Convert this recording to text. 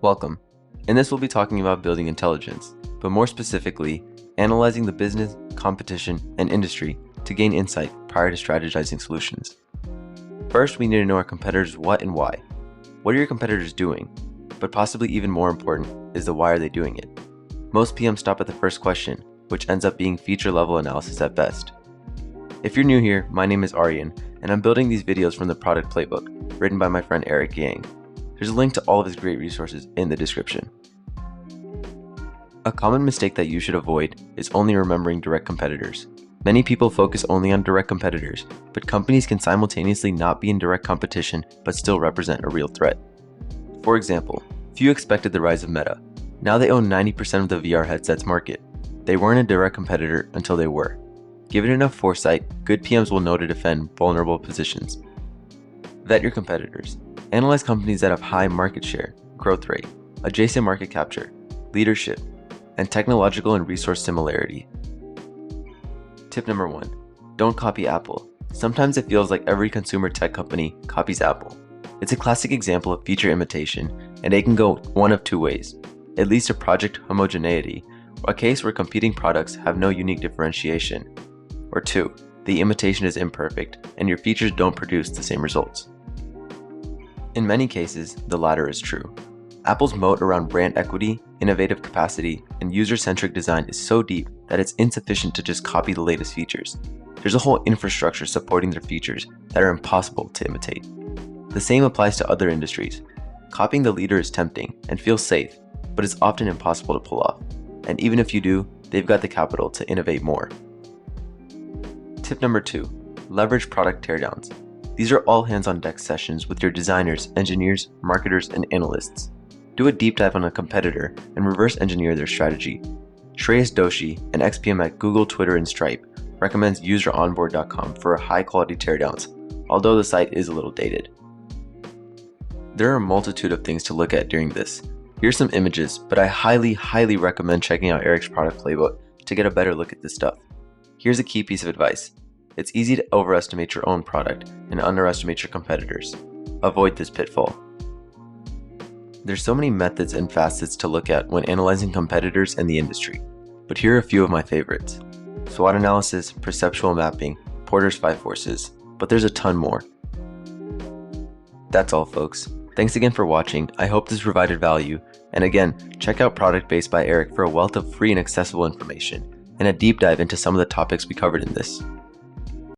Welcome. In this we'll be talking about building intelligence, but more specifically, analyzing the business, competition, and industry to gain insight prior to strategizing solutions. First, we need to know our competitors' what and why. What are your competitors doing? But possibly even more important is the why are they doing it? Most PMs stop at the first question, which ends up being feature-level analysis at best. If you're new here, my name is Aryan, and I'm building these videos from the Product Playbook, written by my friend Eric Yang. There's a link to all of his great resources in the description. A common mistake that you should avoid is only remembering direct competitors. Many people focus only on direct competitors, but companies can simultaneously not be in direct competition but still represent a real threat. For example, few expected the rise of Meta. Now they own 90% of the VR headsets market. They weren't a direct competitor until they were. Given enough foresight, good PMs will know to defend vulnerable positions. Vet your competitors. Analyze companies that have high market share, growth rate, adjacent market capture, leadership, and technological and resource similarity. Tip number 1. Don't copy Apple. Sometimes it feels like every consumer tech company copies Apple. It's a classic example of feature imitation, and it can go one of two ways. It leads to project homogeneity, a case where competing products have no unique differentiation. Or 2, the imitation is imperfect, and your features don't produce the same results. In many cases, the latter is true. Apple's moat around brand equity, innovative capacity, and user-centric design is so deep that it's insufficient to just copy the latest features. There's a whole infrastructure supporting their features that are impossible to imitate. The same applies to other industries. Copying the leader is tempting and feels safe, but it's often impossible to pull off. And even if you do, they've got the capital to innovate more. Tip number 2. Leverage product teardowns. These are all hands-on-deck sessions with your designers, engineers, marketers, and analysts. Do a deep dive on a competitor and reverse engineer their strategy. Shreyas Doshi, an ex-PM at Google, Twitter, and Stripe, recommends useronboard.com for high-quality teardowns, although the site is a little dated. There are a multitude of things to look at during this. Here's some images, but I highly recommend checking out Eric's Product Playbook to get a better look at this stuff. Here's a key piece of advice. It's easy to overestimate your own product and underestimate your competitors. Avoid this pitfall. There's so many methods and facets to look at when analyzing competitors and the industry, but here are a few of my favorites. SWOT analysis, perceptual mapping, Porter's 5 forces, but there's a ton more. That's all, folks. Thanks again for watching. I hope this provided value, and again, check out Product Base by Eric for a wealth of free and accessible information, and a deep dive into some of the topics we covered in this.